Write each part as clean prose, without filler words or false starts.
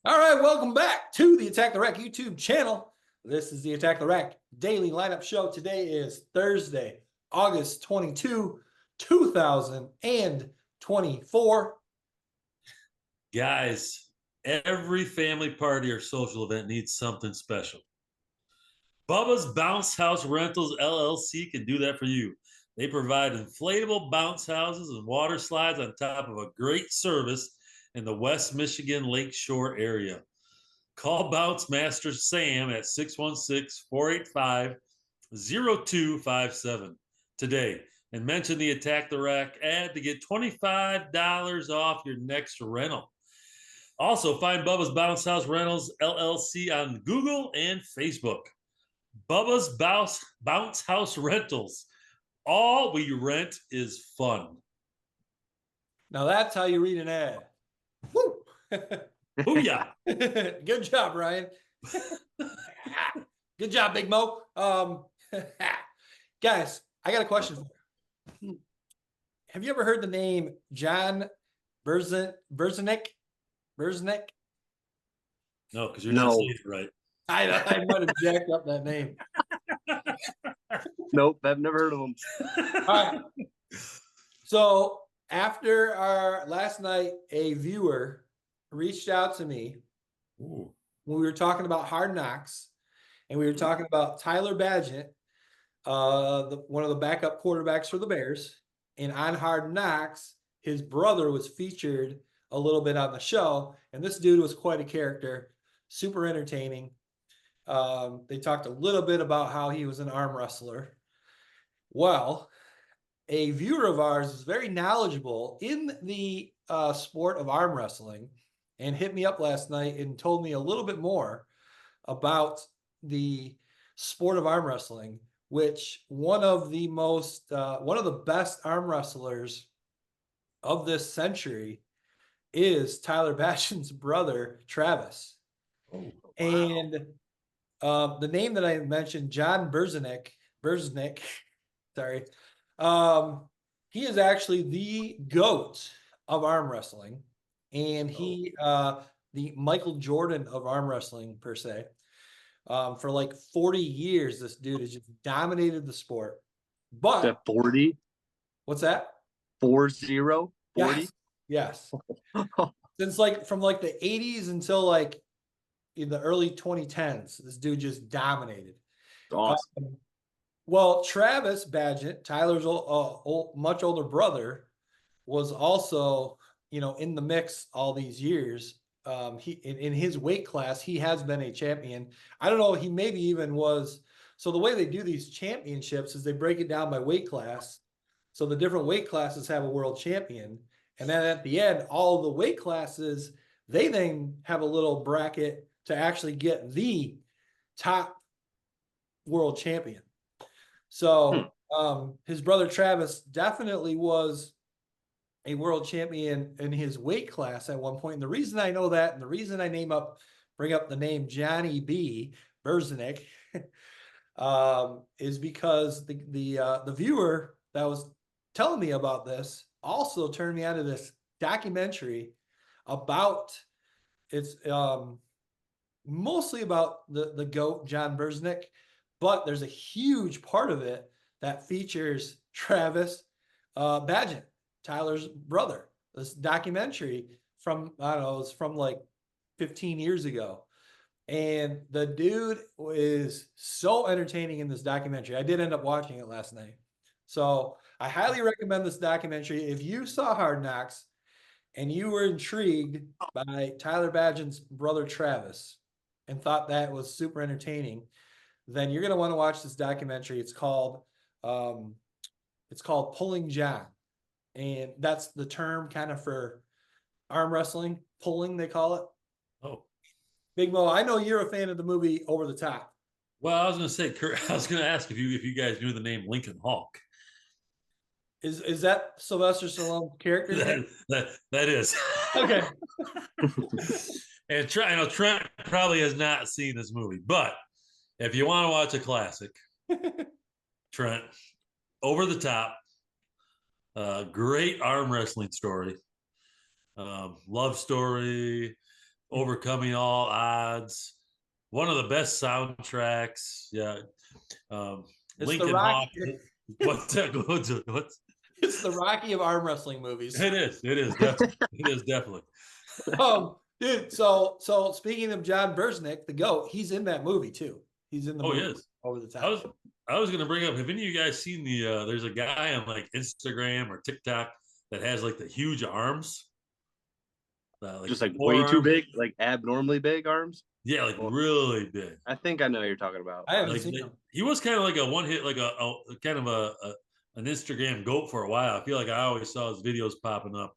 All right, welcome back to the Attack the Rack YouTube channel. This is the Attack the Rack daily lineup show. Today is Thursday, August 22, 2024. Guys, every family party or social event needs something special. Bubba's Bounce House Rentals LLC can do that for you. They provide inflatable bounce houses and water slides on top of a great service in the West Michigan Lakeshore area. Call Bounce Master Sam at 616-485-0257 today and mention the Attack the Rack ad to get $25 off your next rental. Also, find Bubba's Bounce House Rentals LLC on Google and Facebook. Bubba's Bounce House Rentals. All we rent is fun. Now that's how you read an ad. Woo! Booyah! Good job, Ryan. Good job, Big Mo. Guys, I got a question for you. Have you ever heard the name John Berzenik? No, because you're not saying it right. I might have jacked up that name. Nope, I've never heard of him. All right. So after our last night, a viewer reached out to me when we were talking about Hard Knocks, and we were talking about Tyler Badgett, one of the backup quarterbacks for the Bears. And on Hard Knocks, his brother was featured a little bit on the show, and this dude was quite a character, super entertaining. They talked a little bit about how he was an arm wrestler. Well, a viewer of ours is very knowledgeable in the sport of arm wrestling and hit me up last night and told me a little bit more about the sport of arm wrestling, which one of the best arm wrestlers of this century is Tyler Badgett's brother, Travis. Oh, wow. And the name that I mentioned, John Berzenik, sorry. He is actually the GOAT of arm wrestling. And he, the Michael Jordan of arm wrestling, per se. For like 40 years, this dude has just dominated the sport. But that 40? What's that? 40? 40? Yes. Since from the 80s until like in the early 2010s, this dude just dominated. Awesome. Well, Travis Badgett, Tyler's much older brother, was also, in the mix all these years. He in his weight class, he has been a champion. I don't know, he maybe even was. So the way they do these championships is they break it down by weight class. So the different weight classes have a world champion. And then at the end, all the weight classes, they then have a little bracket to actually get the top world champion. So his brother Travis definitely was a world champion in his weight class at one point. And the reason I know that, and the reason I bring up the name Johnny B. Berzenik, is because the viewer that was telling me about this also turned me on to this documentary about mostly about the GOAT, John Berzenik, but there's a huge part of it that features Travis Badgett, Tyler's brother. This documentary from, I don't know, it's from like 15 years ago. And the dude is so entertaining in this documentary. I did end up watching it last night. So I highly recommend this documentary. If you saw Hard Knocks and you were intrigued by Tyler Badgett's brother Travis and thought that was super entertaining, then you're going to want to watch this documentary. It's called Pulling John. And that's the term kind of for arm wrestling, pulling, they call it. Oh. Big Mo, I know you're a fan of the movie Over the Top. Well, I was going to say, Kurt, I was going to ask if you guys knew the name Lincoln Hawk. Is that Sylvester Stallone's character? That is. Okay. And Trent probably has not seen this movie, but if you want to watch a classic, Trent, Over the Top, great arm wrestling story, love story, Overcoming All Odds. One of the best soundtracks. Yeah. It's the Lincoln Hawk. Rocky. What's that? What's It's the Rocky of arm wrestling movies. it is. It is definitely. It is definitely. Dude. So speaking of John Bersnick, the GOAT, he's in that movie too. He's in the movie Yes. Over the Top. I was gonna bring up, have any of you guys seen the there's a guy on like Instagram or TikTok that has like the huge arms? Just like way too big, like abnormally big arms. Yeah, like really big. I think I know what you're talking about. I haven't Like seen him. he was kind of like a one hit, like a kind of an Instagram GOAT for a while. I feel like I always saw his videos popping up.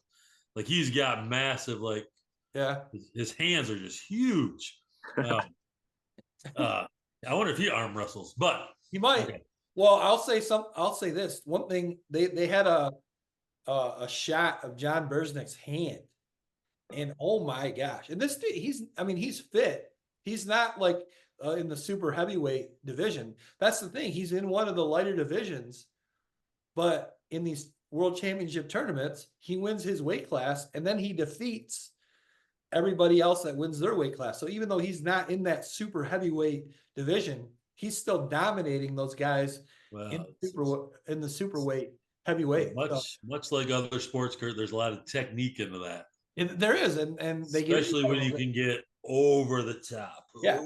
Like he's got massive, like Yeah. his hands are just huge. I wonder if he arm wrestles, but He might. okay. Well, I'll say this. One thing, they had a shot of John Bersnick's hand. And oh my gosh. And this dude, he's fit. He's not like in the super heavyweight division. That's the thing. He's in one of the lighter divisions, but in these world championship tournaments, he wins his weight class and then he defeats everybody else that wins their weight class. So even though he's not in that super heavyweight division, he's still dominating those guys in the super weight heavyweight. Much like other sports, Kurt, there's a lot of technique into that. There is, and they especially when you can get over the top. Yeah,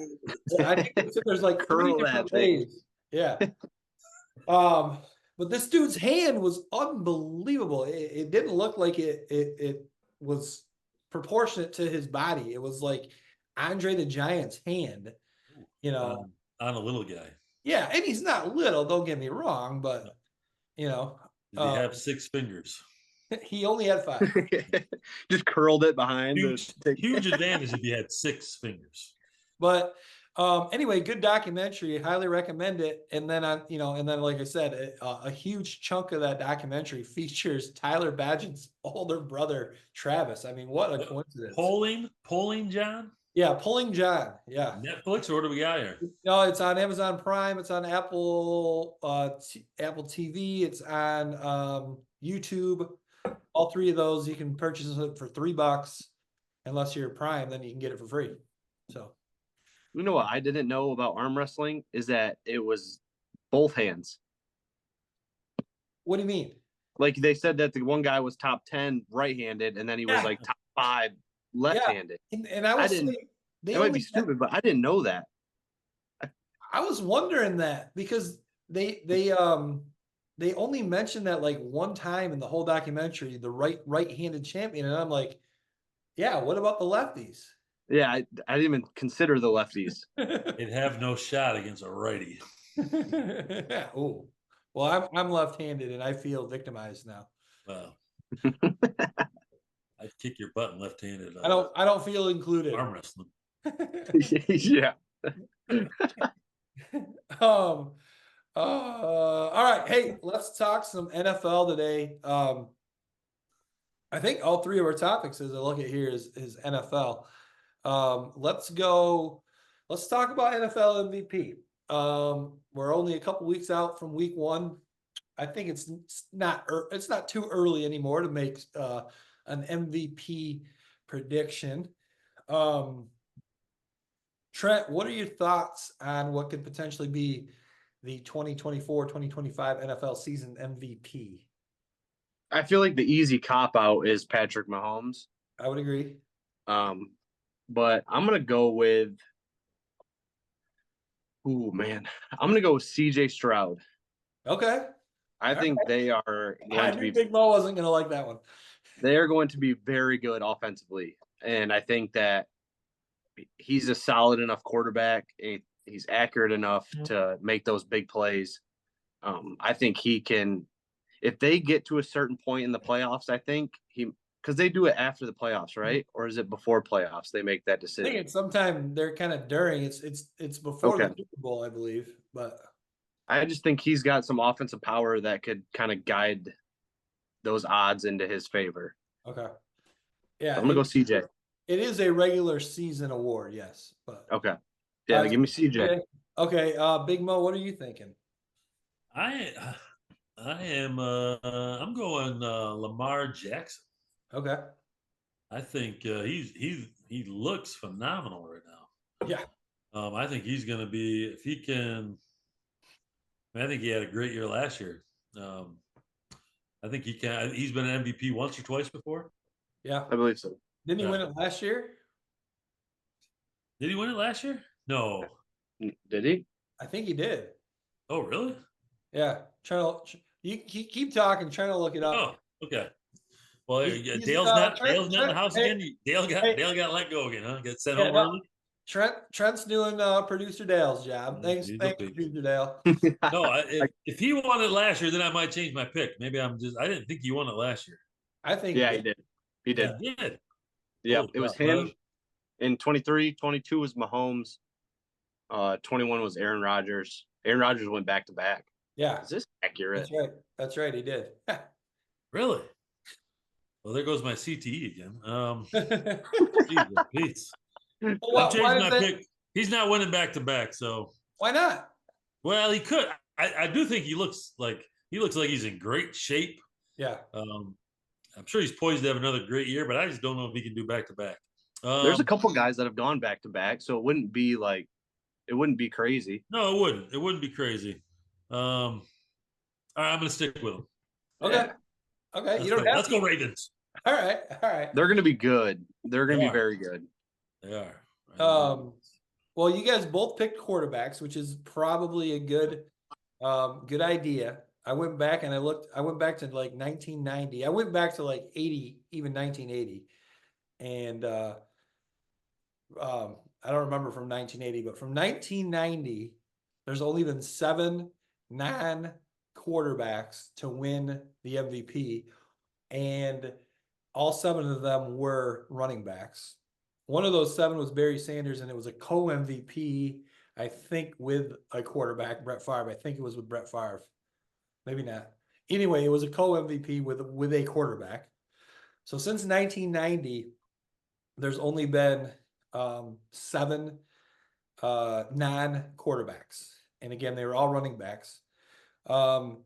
I think there's like three different ways. Yeah. But this dude's hand was unbelievable. It didn't look like it was proportionate to his body. It was like Andre the Giant's hand, on a little guy. Yeah, and he's not little. Don't get me wrong, but Did he have 6 fingers? He only had 5. Just curled it behind. Huge advantage if you had 6 fingers. But anyway, good documentary. Highly recommend it. And then like I said, a huge chunk of that documentary features Tyler Badgett's older brother Travis. I mean, what a coincidence! Polling John. Yeah, Pulling John. Yeah. Netflix, or what do we got here? No, it's on Amazon Prime. It's on Apple TV. It's on YouTube. All 3 of those, you can purchase it for $3. Unless you're Prime, then you can get it for free. So, you know what I didn't know about arm wrestling is that it was both hands. What do you mean? Like they said that the one guy was top 10 right-handed, and then he was like top 5 left-handed. Yeah. And I was saying, that might be stupid, but I didn't know that. I was wondering that because they only mentioned that like one time in the whole documentary, the right-handed champion, and I'm like, yeah, what about the lefties? Yeah, I didn't even consider the lefties. They'd have no shot against a righty. Oh, well, I'm left-handed and I feel victimized now. Well, I'd kick your butt left-handed. I don't feel included. Arm wrestling. Yeah. All right. Hey, let's talk some NFL today. I think all 3 of our topics, as I look at here, is NFL. Let's talk about NFL MVP. We're only a couple weeks out from week 1. I think it's not too early anymore to make an MVP prediction. Trent, what are your thoughts on what could potentially be the 2024-2025 NFL season MVP? I feel like the easy cop-out is Patrick Mahomes. I would agree. But I'm going to go with I'm going to go with CJ Stroud. Okay. I think they are going to be Big Mo wasn't going to like that one. They are going to be very good offensively. And I think that he's a solid enough quarterback. And he's accurate enough to make those big plays. I think he can, if they get to a certain point in the playoffs, I think because they do it after the playoffs, right? Or is it before playoffs? They make that decision. I think it's sometime they're kind of during. It's before the Super Bowl, I believe. But I just think he's got some offensive power that could kind of guide those odds into his favor. Okay. Yeah. I'm gonna go CJ. It is a regular season award, yes. But okay. Yeah, give me CJ. Okay. Big Mo, what are you thinking? I am I'm going Lamar Jackson. Okay. I think he he looks phenomenal right now. Yeah. I think he's going to be, if he can, I think he had a great year last year. I think he can. He's been an MVP once or twice before. Yeah. I believe so. Didn't he win it last year? Did he win it last year? No. Did he? I think he did. Oh, really? Yeah. You keep talking, trying to look it up. Oh, okay. Well, He's, Dale's not Trent, in the house hey, again. Dale got let go again, huh? Got sent home early. Trent's doing producer Dale's job. Thanks, producer Dale. No, if he won it last year, then I might change my pick. Maybe I didn't think he won it last year. I think he did. He did. He did. Yeah, it was him. In 23, 22 was Mahomes. 21 was Aaron Rodgers. Aaron Rodgers went back to back. Yeah. Is this accurate? That's right. He did. Really? Well, there goes my CTE again. Jesus, Well, I'm changing my pick. He's not winning back to back, so why not? Well, he could. I do think he looks like he's in great shape. Yeah. I'm sure he's poised to have another great year, but I just don't know if he can do back to back. There's a couple guys that have gone back to back, so it wouldn't be crazy. No, it wouldn't. It wouldn't be crazy. All right, I'm going to stick with him. Okay. Yeah. Okay. Let's go Ravens. All right. They're going to be good. They're going to be very good. They are. Well, you guys both picked quarterbacks, which is probably a good idea. I went back and I went back to like 1990. I went back to like 80, even 1980. And I don't remember from 1980, but from 1990, there's only been 7 non-quarterbacks to win the MVP. And all 7 of them were running backs. One of those 7 was Barry Sanders, and it was a co-MVP, I think, with a quarterback, Brett Favre. I think it was with Brett Favre. Maybe not. Anyway, it was a co-MVP with a quarterback. So since 1990, there's only been 7 non-quarterbacks. And again, they were all running backs. No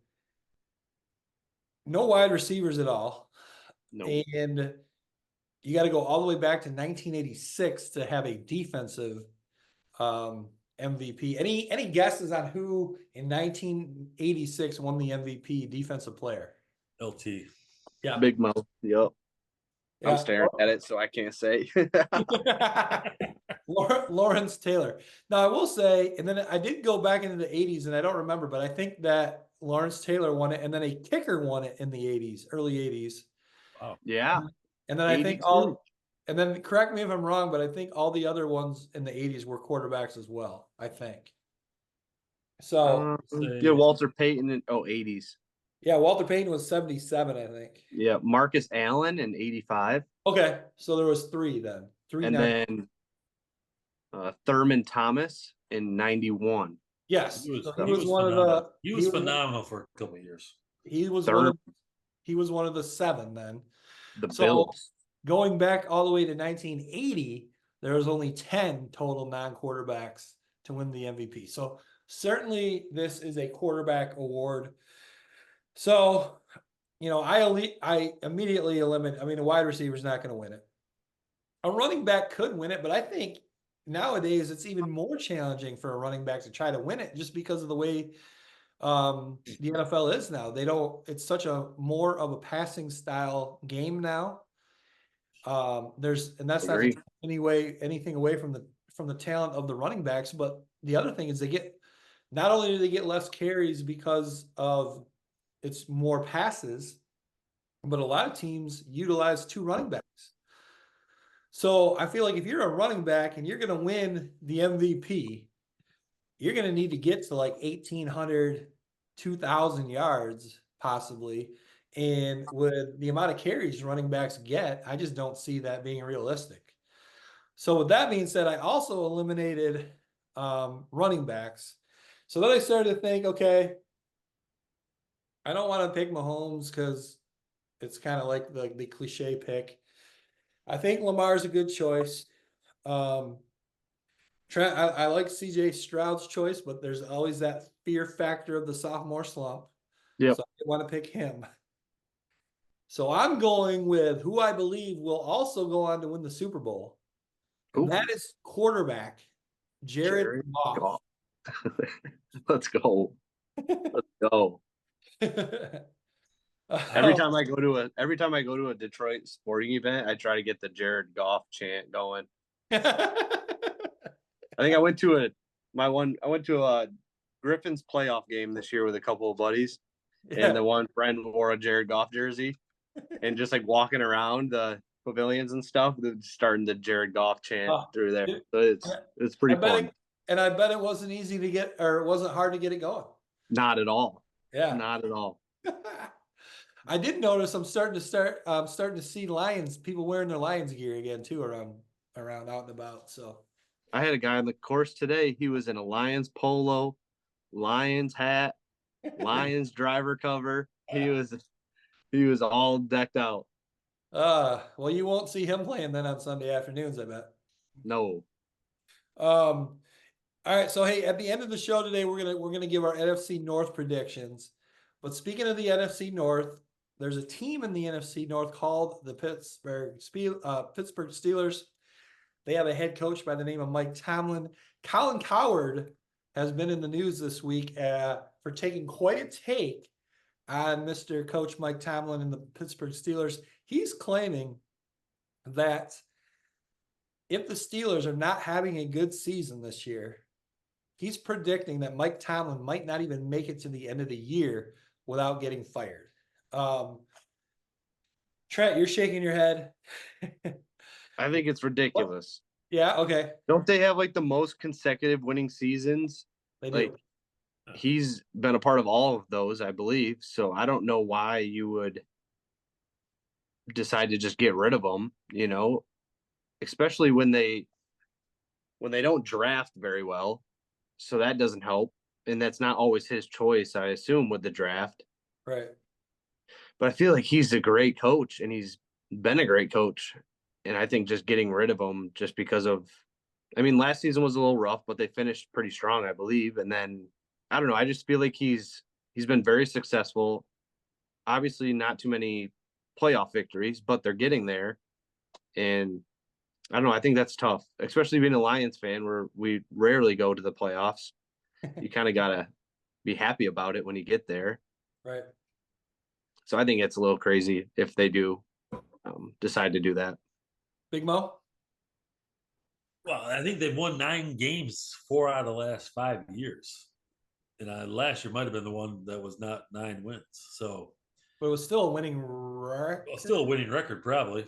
wide receivers at all. Nope. And you got to go all the way back to 1986 to have a defensive MVP. Any guesses on who in 1986 won the MVP defensive player? LT. Yeah. Big Mo. Yep. Yeah. I'm staring at it, so I can't say. Lawrence Taylor. Now, I will say, and then I did go back into the 80s, and I don't remember, but I think that Lawrence Taylor won it, and then a kicker won it in the 80s, early 80s. Wow. Yeah. And then I think and then correct me if I'm wrong, but I think all the other ones in the 80s were quarterbacks as well, I think. So, Walter Payton in 80s. Yeah, Walter Payton was 77, I think. Yeah, Marcus Allen in 85. Okay, so there was 3 then. 3 and then Thurman Thomas in 91. Yes, he was phenomenal for a couple of years. He was one of the 7 then. The Bills. Going back all the way to 1980, there was only 10 total non-quarterbacks to win the MVP. So certainly this is a quarterback award. So, I immediately eliminate. I mean, a wide receiver is not going to win it. A running back could win it, but I think nowadays it's even more challenging for a running back to try to win it just because of the way the NFL is now. It's such a more of a passing style game now. That's not anything away from the talent of the running backs, but the other thing is not only do they get less carries because of it's more passes, but a lot of teams utilize 2 running backs. So I feel like if you're a running back and you're going to win the MVP, you're going to need to get to like 1,800, 2,000 yards possibly. And with the amount of carries running backs get, I just don't see that being realistic. So with that being said, I also eliminated running backs. So then I started to think, okay, I don't want to pick Mahomes because it's kind of like the cliche pick. I think Lamar's a good choice. Trent, I like CJ Stroud's choice, but there's always that fear factor of the sophomore slump. Yeah. So I want to pick him. So I'm going with who I believe will also go on to win the Super Bowl. And that is quarterback Jared Goff. Goff. Let's go. Let's go. Every time I go to a Detroit sporting event, I try to get the Jared Goff chant going. I think I went to a Griffins playoff game this year with a couple of buddies, and the one friend wore a Jared Goff jersey, and just like walking around the pavilions and stuff, starting the Jared Goff chant through there. So it's pretty fun. And I bet it wasn't easy to get, or it wasn't hard to get it going. Not at all. Yeah, not at all. I did notice I'm starting to see people wearing their Lions gear again too around out and about. So I had a guy on the course today. He was in a Lions polo, Lions hat, Lions driver cover. He was all decked out. Well, you won't see him playing then on Sunday afternoons, I bet. No. All right. So hey, at the end of the show today, we're gonna give our NFC North predictions. But speaking of the NFC North, there's a team in the NFC North called the Pittsburgh Steelers. They have a head coach by the name of Mike Tomlin. Colin Cowherd has been in the news this week for taking quite a take on Mr. Coach Mike Tomlin and the Pittsburgh Steelers. He's claiming that if the Steelers are not having a good season this year, he's predicting that Mike Tomlin might not even make it to the end of the year without getting fired. Trent, you're shaking your head. I think it's ridiculous. Yeah, okay. Don't they have like the most consecutive winning seasons? They do. Like, he's been a part of all of those, I believe. So I don't know why you would decide to just get rid of him, especially when they don't draft very well. So that doesn't help. And that's not always his choice, I assume, with the draft. Right. But I feel like he's a great coach, and he's been a great coach. And I think just getting rid of him just because of, last season was a little rough, but they finished pretty strong, I believe. And then, I don't know, I just feel like he's been very successful. Obviously not too many playoff victories, but they're getting there. And I don't know, I think that's tough, especially being a Lions fan where we rarely go to the playoffs. You kind of got to be happy about it when you get there. Right. So I think it's a little crazy if they do decide to do that. Big Mo? Well, I think they've won 9 games 4 out of the last 5 years. And last year might have been the one that was not 9 wins. So, but it was still a winning record. Well, still a winning record, probably.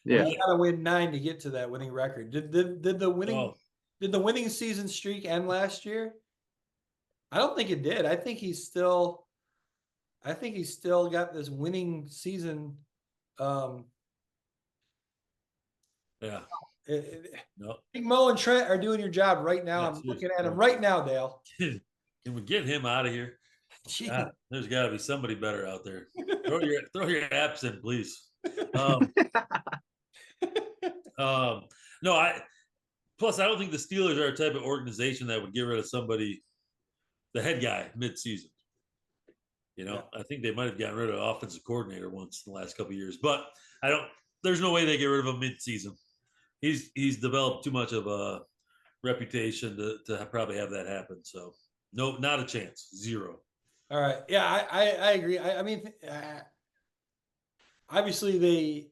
Yeah, you got to win 9 to get to that winning record. Did the winning season streak end last year? I don't think it did. I think he's still got this winning season. Yeah. No. Big Mo and Trent are doing your job right now. I'm looking at him right now, Dale. Can we get him out of here? There's got to be somebody better out there. Throw your apps in, please. No, plus I don't think the Steelers are a type of organization that would get rid of somebody, the head guy, mid-season. I think they might have gotten rid of an offensive coordinator once in the last couple of years, but there's no way they get rid of him mid-season. He's developed too much of a reputation to probably have that happen. So no, not a chance. 0. All right. Yeah, I agree. Obviously they,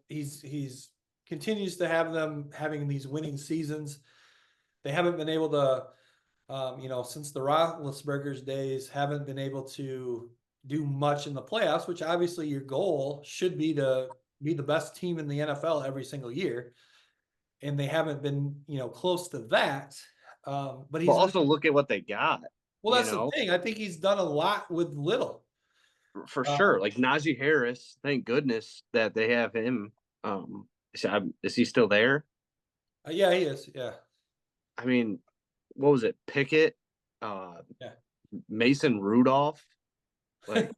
he's continues to have them having these winning seasons. They haven't been able to, since the Roethlisberger's days, haven't been able to do much in the playoffs, which obviously your goal should be to be the best team in the NFL every single year. And they haven't been, close to that. But he's also look at what they got. Well, that's the thing. I think he's done a lot with little. For sure. Like Najee Harris, thank goodness that they have him. Is he still there? Yeah, he is. Yeah. What was it? Pickett, Mason Rudolph. Like,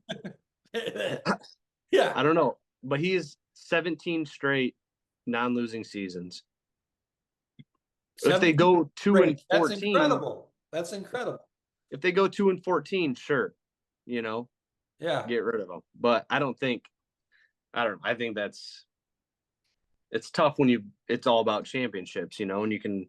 yeah. I don't know, but he is 17 straight non-losing seasons. If they go 2-14, that's incredible. That's incredible. If they go 2-14, sure, yeah, get rid of them. But I think it's tough when it's all about championships, and you can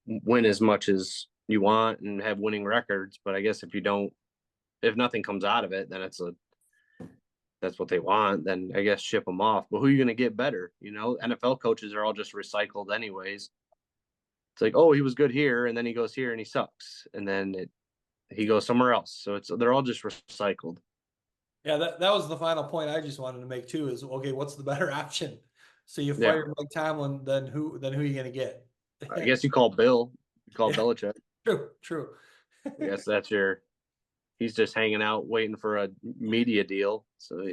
win as much as you want and have winning records. But I guess if nothing comes out of it, then that's what they want. Then I guess ship them off. But who are you going to get better? NFL coaches are all just recycled anyways. It's like, oh, he was good here, and then he goes here and he sucks, and then he goes somewhere else. So they're all just recycled. Yeah, that was the final point I just wanted to make too. Is okay, what's the better option? So you fire Mike Tomlin, then who are you going to get? I guess you call Bill. You call Belichick. True. I guess he's just hanging out waiting for a media deal. So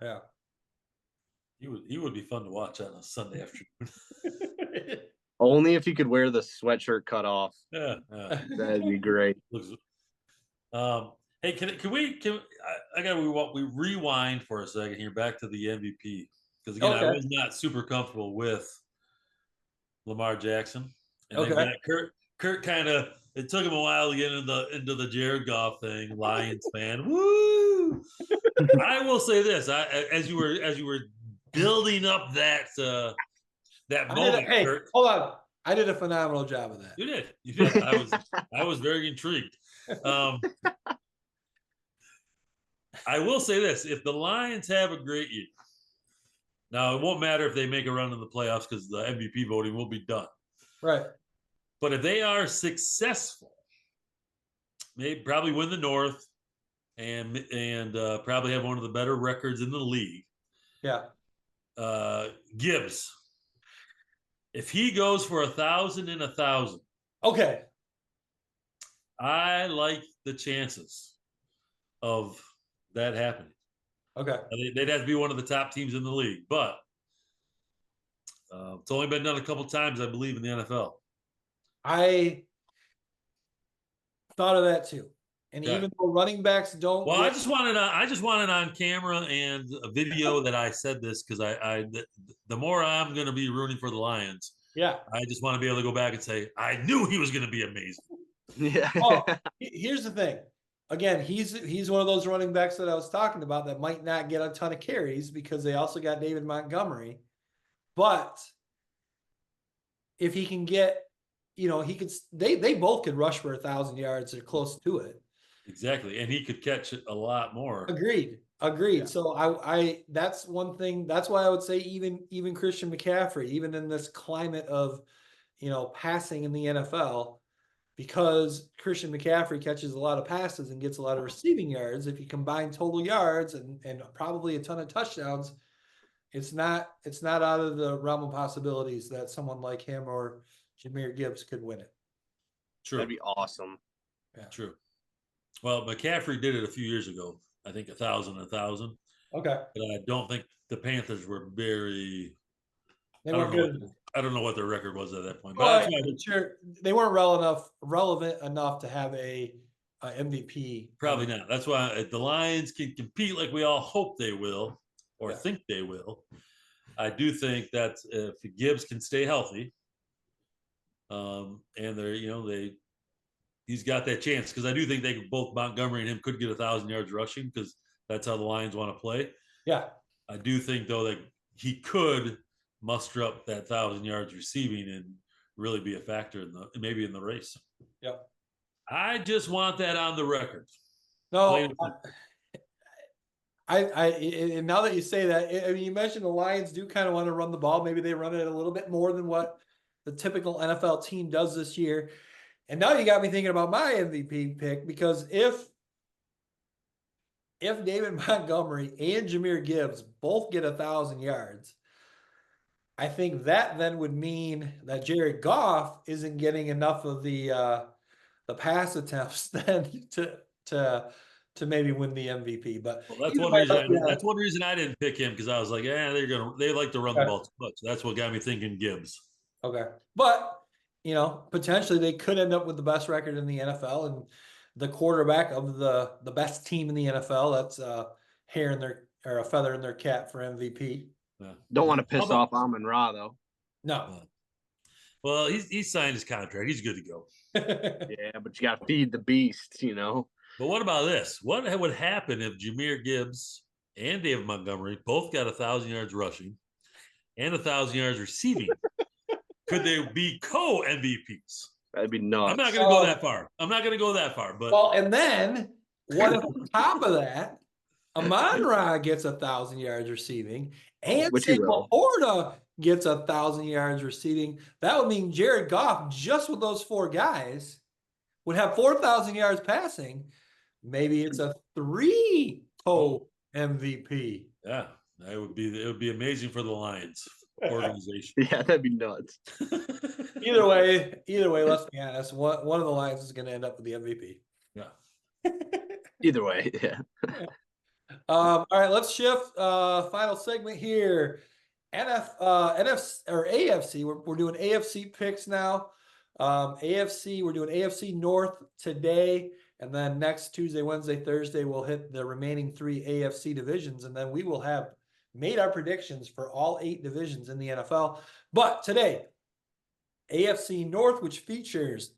yeah, he would be fun to watch on a Sunday afternoon. Only if you could wear the sweatshirt cut off. Yeah. That'd be great. Hey, I gotta we rewind for a second here back to the MVP, because again, I was not super comfortable with Lamar Jackson, and then Kurt kind of, it took him a while to get into the Jared Goff thing. Lions fan, woo! I will say this: as you were building up that moment, Kurt, hold on, I did a phenomenal job of that. You did. I was very intrigued. I will say this: if the Lions have a great year, now it won't matter if they make a run in the playoffs because the MVP voting will be done. Right. But if they are successful, they probably win the North and probably have one of the better records in the league. Yeah. Gibbs, if he goes for 1,000 and 1,000, okay, I like the chances of that happening. Okay. They'd have to be one of the top teams in the league, but it's only been done a couple times, I believe, in the NFL. I thought of that too. And even though running backs don't. Well, I just wanted on camera and a video that I said this, because the more I'm going to be rooting for the Lions, I just want to be able to go back and say I knew he was going to be amazing. Yeah. Well, here's the thing. Again, he's one of those running backs that I was talking about that might not get a ton of carries because they also got David Montgomery. But if he can get, they both could rush for 1,000 yards or close to it. Exactly, and he could catch it a lot more. Agreed. Yeah. So I that's one thing. That's why I would say even Christian McCaffrey, even in this climate of, passing in the NFL, because Christian McCaffrey catches a lot of passes and gets a lot of receiving yards. If you combine total yards and probably a ton of touchdowns, it's not out of the realm of possibilities that someone like him or Jahmyr Gibbs could win it. True. That'd be awesome. Yeah. True. Well, McCaffrey did it a few years ago. I think 1,000. Okay. But I don't think the Panthers were very. They weren't good. I don't know what their record was at that point. But they weren't relevant enough to have a MVP. Probably not. That's why the Lions can compete like we all hope they will, or think they will. I do think that if Gibbs can stay healthy, and he's got that chance, because I do think both Montgomery and him could get 1,000 yards rushing, because that's how the Lions want to play. Yeah. I do think though that he could muster up that 1,000 yards receiving and really be a factor maybe in the race. Yep. I just want that on the record. No, and now that you say that, you mentioned the Lions do kind of want to run the ball. Maybe they run it a little bit more than what the typical NFL team does this year. And now you got me thinking about my MVP pick, because if David Montgomery and Jahmyr Gibbs both get 1,000 yards, I think that then would mean that Jared Goff isn't getting enough of the pass attempts then to maybe win the MVP. But that's one reason I didn't pick him, because I was like, they like to run the ball too much. That's what got me thinking Gibbs. Okay, but potentially they could end up with the best record in the NFL and the quarterback of the best team in the NFL. That's a feather in their cap for MVP. Yeah. Don't want to piss off Amon-Ra though. No. Well, he's signed his contract. He's good to go. Yeah, but you got to feed the beast, But what about this? What would happen if Jahmyr Gibbs and David Montgomery both got 1,000 yards rushing, and 1,000 yards receiving, could they be co-MVPs? That'd be nuts. I'm not going to go that far. But well, and then what if on top of that, Amon-Ra gets 1,000 yards receiving, and Which he Sam will. Laporta gets 1,000 yards receiving? That would mean Jared Goff, just with those 4 guys, would have 4,000 yards passing. Maybe it's a 3 MVP. Yeah, it would be amazing for the Lions organization. Yeah, that'd be nuts. Either way, let's be honest. One of the Lions is going to end up with the MVP. Yeah. Either way, yeah. All right, let's shift. Final segment here. NFC or AFC. We're doing AFC picks now. AFC, we're doing AFC North today, and then next Tuesday, Wednesday, Thursday, we'll hit the remaining 3 AFC divisions, and then we will have made our predictions for all 8 divisions in the NFL. But today, AFC North, which features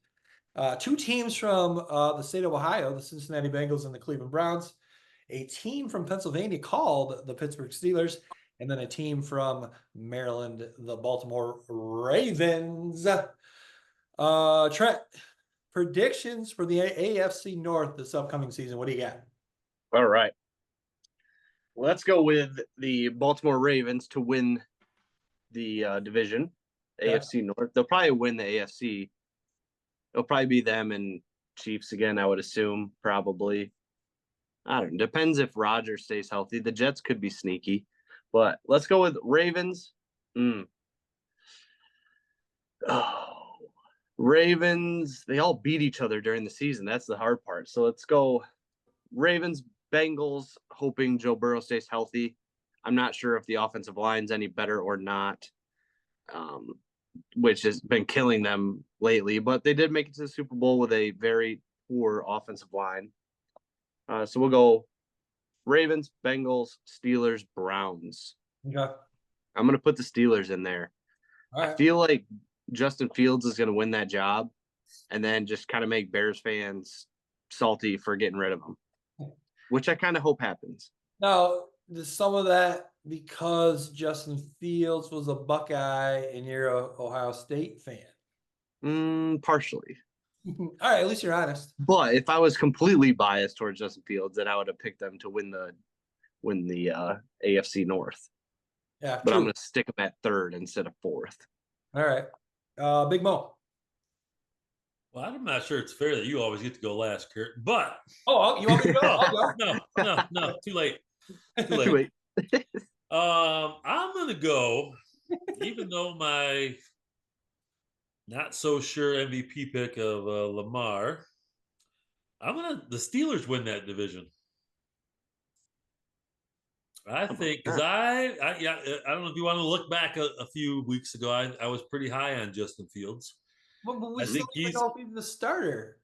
2 teams from the state of Ohio, the Cincinnati Bengals and the Cleveland Browns, a team from Pennsylvania called the Pittsburgh Steelers, and then a team from Maryland, the Baltimore Ravens. Trent, predictions for the AFC North this upcoming season. What do you got? All right. Let's go with the Baltimore Ravens to win the division, AFC North. They'll probably win the AFC. It'll probably be them and Chiefs again, I would assume, probably. I don't know. Depends if Rodgers stays healthy. The Jets could be sneaky. But let's go with Ravens. Ravens, they all beat each other during the season. That's the hard part. So let's go Ravens, Bengals, hoping Joe Burrow stays healthy. I'm not sure if the offensive line's any better or not, which has been killing them lately. But they did make it to the Super Bowl with a very poor offensive line. So we'll go Ravens, Bengals, Steelers, Browns. Okay. I'm going to put the Steelers in there. Right. I feel like Justin Fields is going to win that job and then just kind of make Bears fans salty for getting rid of him, which I kind of hope happens. Now, there's some of that because Justin Fields was a Buckeye and you're a Ohio State fan. Partially. All right, at least you're honest. But if I was completely biased towards Justin Fields, then I would have picked them to win the AFC North. Yeah, but true. I'm going to stick them at 3rd instead of 4th. All right, Big Mo. Well, I'm not sure it's fair that you always get to go last, Kurt. But you want me to go? I'll go. No, too late. Too late. I'm going to go, even though my not so sure MVP pick of Lamar, the Steelers win that division. I think because I don't know if you want to look back a few weeks ago. I was pretty high on Justin Fields. But we still don't know if he's the starter.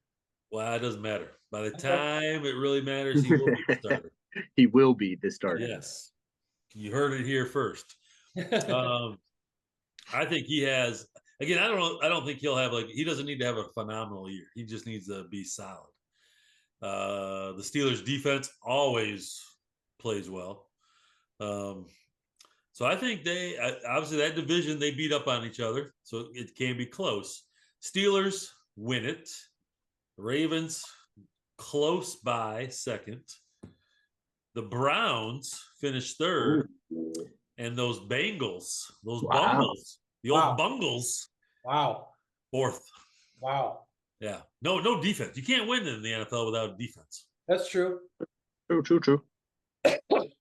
Well, it doesn't matter. By the time it really matters, he will be the starter. He will be the starter. Yes, you heard it here first. I think he has. Again, I don't think he'll have he doesn't need to have a phenomenal year. He just needs to be solid. The Steelers defense always plays well. So I think obviously that division, they beat up on each other. So it can be close. Steelers win it. Ravens close by 2nd. The Browns finish 3rd. Ooh. And those Bengals, those Bungles, the old Bungles. Wow. 4th. Wow. Yeah. No defense. You can't win in the NFL without defense. That's true. True.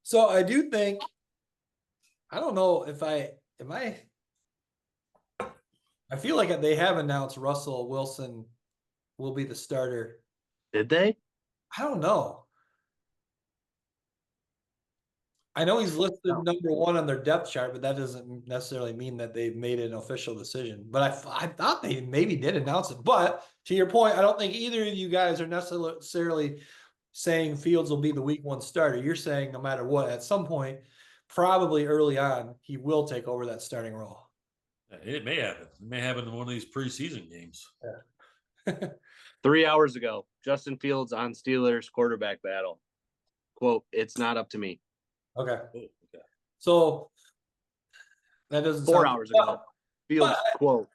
So I do think, I don't know if I feel like they have announced Russell Wilson will be the starter. Did they? I don't know. I know he's listed number 1 on their depth chart, but that doesn't necessarily mean that they've made an official decision. But I thought they maybe did announce it. But to your point, I don't think either of you guys are necessarily saying Fields will be the week 1 starter. You're saying no matter what, at some point, probably early on, he will take over that starting role. It may happen. It may happen in one of these preseason games. Yeah. 3 hours ago, Justin Fields on Steelers quarterback battle. Quote, "It's not up to me." Okay. So That doesn't 4 sound hours ago. well, Fields but- quote,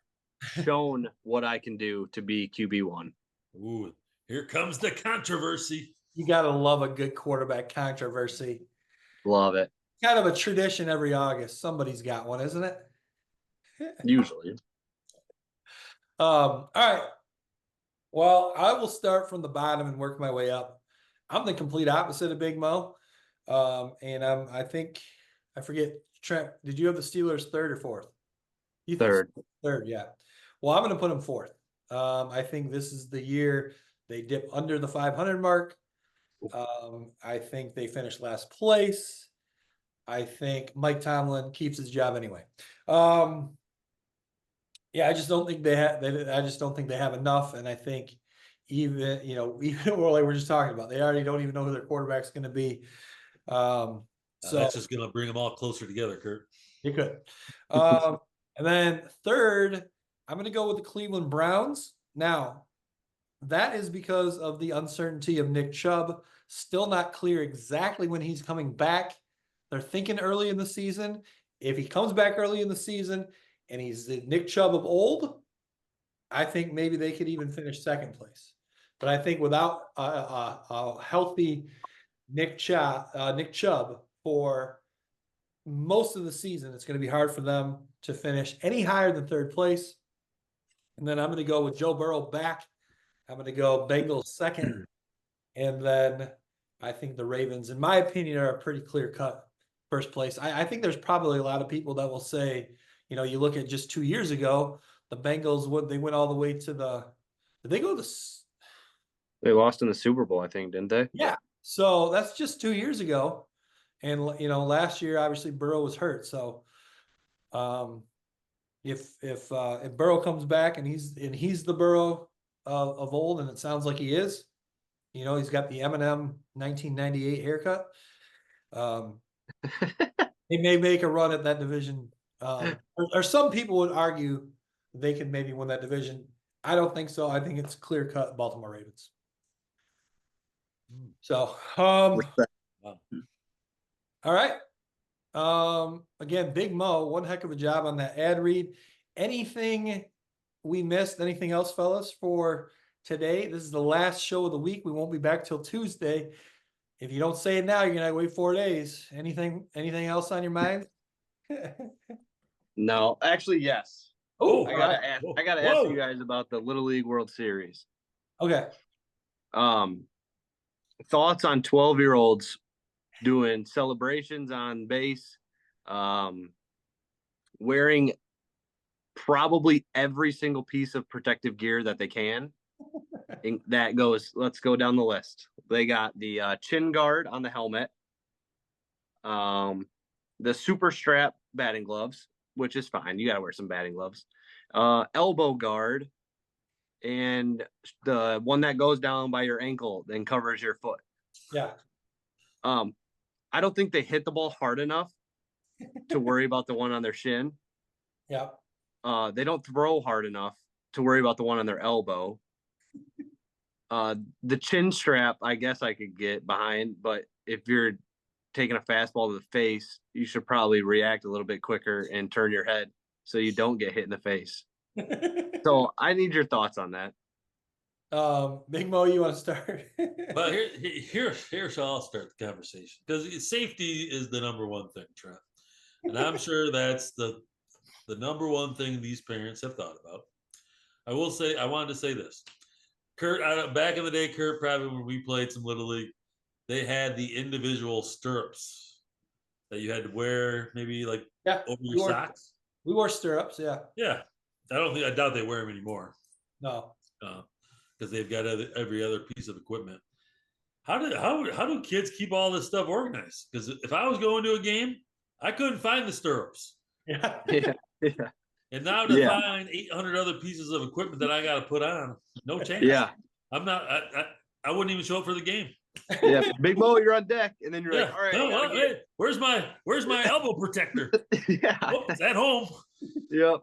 shown what I can do to be QB1. Ooh, here comes the controversy. You got to love a good quarterback controversy. Love it. Kind of a tradition every August. Somebody's got one, isn't it? Usually. All right. Well, I will start from the bottom and work my way up. I'm the complete opposite of Big Mo. And I think, I forget, Trent, did you have the Steelers third or fourth? Third. Third, yeah. Well, I'm going to put them fourth. I think this is the year they dip under the 500 mark. I think they finish last place. I think Mike Tomlin keeps his job anyway. Yeah, I just don't think they have. I just don't think they have enough. And I think even even like we're just talking about, they already don't even know who their quarterback's going to be. So that's just going to bring them all closer together, Kurt. You could. And then third, I'm going to go with the Cleveland Browns. Now, that is because of the uncertainty of Nick Chubb. Still not clear exactly when he's coming back. They're thinking early in the season. If he comes back early in the season and he's the Nick Chubb of old, I think maybe they could even finish second place. But I think without a healthy Nick Chubb for most of the season, it's going to be hard for them to finish any higher than third place. And then I'm going to go with Joe Burrow back. I'm going to go Bengals second. And then I think the Ravens, in my opinion, are a pretty clear-cut first place. I think there's probably a lot of people that will say, you look at just 2 years ago, the Bengals, they went all the way to did they go to They lost in the Super Bowl, I think, didn't they? Yeah. So that's just 2 years ago. And, last year, obviously, Burrow was hurt. So if Burrow comes back and he's the Burrow of old, and it sounds like he is, he's got the Eminem 1998 haircut. He may make a run at that division. Or some people would argue they can maybe win that division. I don't think so. I think it's clear-cut Baltimore Ravens. So, all right. Again, Big Mo, one heck of a job on that ad read. Anything we missed? Anything else, fellas, for today? This is the last show of the week. We won't be back till Tuesday. If you don't say it now, you're gonna wait 4 days. Anything else on your mind? No, actually, yes. Oh, I gotta ask you guys about the Little League World Series. Okay. Thoughts on 12-year-olds doing celebrations on base, wearing probably every single piece of protective gear that they can. And that goes, let's go down the list. They got the chin guard on the helmet, the super strap batting gloves, which is fine. You got to wear some batting gloves, elbow guard, and the one that goes down by your ankle and covers your foot. Yeah. I don't think they hit the ball hard enough to worry about the one on their shin. Yeah. They don't throw hard enough to worry about the one on their elbow. The chin strap, I guess I could get behind, but if you're taking a fastball to the face, you should probably react a little bit quicker and turn your head so you don't get hit in the face. So I need your thoughts on that. Big Mo, you want to start? But here's how I'll start the conversation, because safety is the number one thing, Trent, and I'm sure that's the number one thing these parents have thought about. I wanted to say this, Kurt. Back in the day, Kurt, probably when we played some Little League, they had the individual stirrups that you had to wear, maybe like over your socks. We wore stirrups, yeah. Yeah, I doubt they wear them anymore. No. Because they've got every other piece of equipment. How do kids keep all this stuff organized? Because if I was going to a game, I couldn't find the stirrups. Yeah. And now to find 800 other pieces of equipment that I got to put on, no chance. Yeah. I'm not. I wouldn't even show up for the game. Yeah, Big Mo, you're on deck, and then you're like, all right. No, hey, where's my elbow protector? Yeah, it's at home. Yep.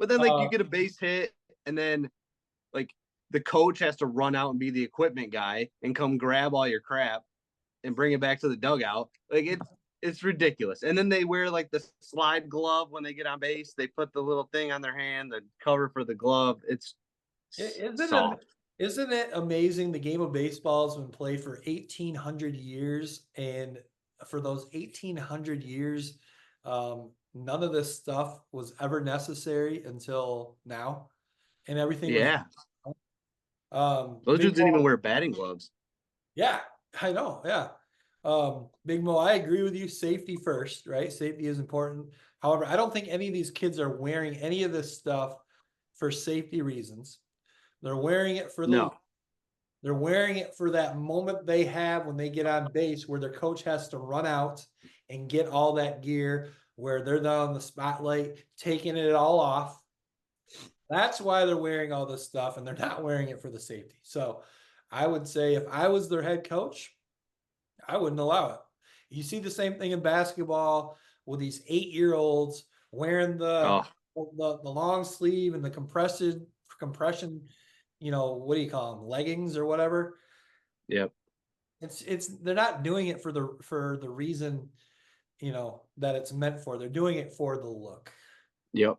But then you get a base hit, and then the coach has to run out and be the equipment guy and come grab all your crap and bring it back to the dugout. It's ridiculous. And then they wear like the slide glove when they get on base. They put the little thing on their hand, the cover for the glove. It's soft. Isn't it amazing the game of baseball has been played for 1,800 years, and for those 1,800 years, none of this stuff was ever necessary until now, and everything was. Yeah. Those Big dudes didn't even Mo, wear batting gloves. yeah, I know. Yeah. Big Mo, I agree with you. Safety first, right? Safety is important. However, I don't think any of these kids are wearing any of this stuff for safety reasons. They're wearing it for the No. They're wearing it for that moment they have when they get on base where their coach has to run out and get all that gear, where they're not on the spotlight, taking it all off. That's why they're wearing all this stuff, and they're not wearing it for the safety. So I would say if I was their head coach, I wouldn't allow it. You see the same thing in basketball with these 8-year-olds wearing the long sleeve and the compression, what do you call them? Leggings or whatever. Yep. It's they're not doing it for the reason, that it's meant for. They're doing it for the look. Yep.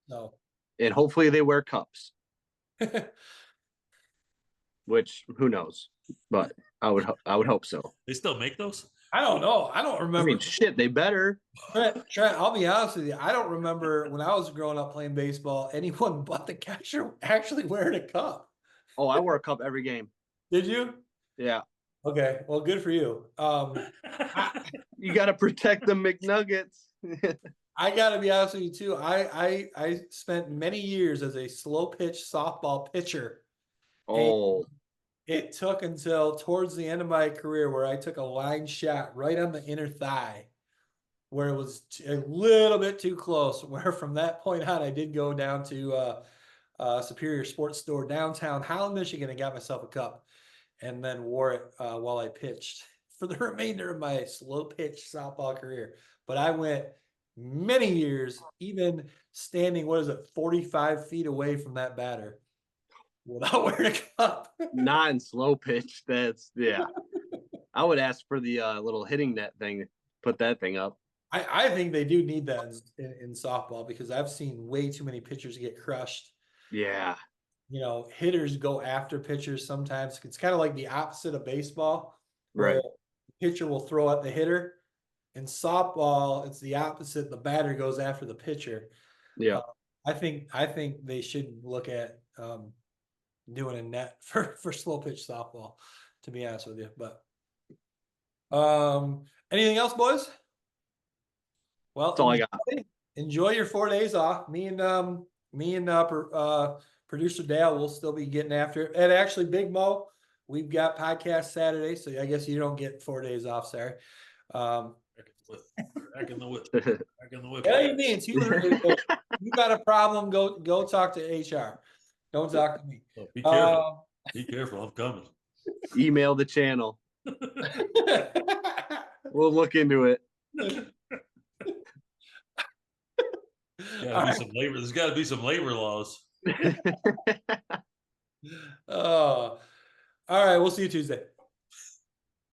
So, and hopefully they wear cups. Which who knows? But I would hope so. They still make those? I don't know. I don't remember. I mean, shit, they better. Trent, I'll be honest with you. I don't remember when I was growing up playing baseball, anyone but the catcher actually wearing a cup. Oh, I wore a cup every game. Did you? Yeah. Okay. Well, good for you. You got to protect the McNuggets. I got to be honest with you too. I spent many years as a slow pitch softball pitcher. Oh. It took until towards the end of my career where I took a line shot right on the inner thigh, where it was a little bit too close. Where from that point on, I did go down to Superior Sports Store downtown Holland, Michigan, and got myself a cup, and then wore it while I pitched for the remainder of my slow pitch softball career. But I went many years, even standing 45 feet away from that batter, without wearing a cup. Not in slow pitch. Yeah. I would ask for the little hitting net thing. Put that thing up. I think they do need that in softball, because I've seen way too many pitchers get crushed. Yeah. Hitters go after pitchers sometimes. It's kind of like the opposite of baseball, where Right. the pitcher will throw at the hitter. In softball, it's the opposite. The batter goes after the pitcher. Yeah. I think they should look at doing a net for slow pitch softball, to be honest with you. But anything else, boys? Well, that's all I got. Enjoy your 4 days off. Me and producer Dale will still be getting after it. And actually, Big Mo, we've got podcast Saturday, so I guess you don't get 4 days off. Sorry. Back in the whip. Hey, means you got a problem? Go talk to HR. Don't talk to me. Oh, be careful. Be careful. I'm coming. Email the channel. We'll look into it. There's got to be some labor laws. All right. We'll see you Tuesday.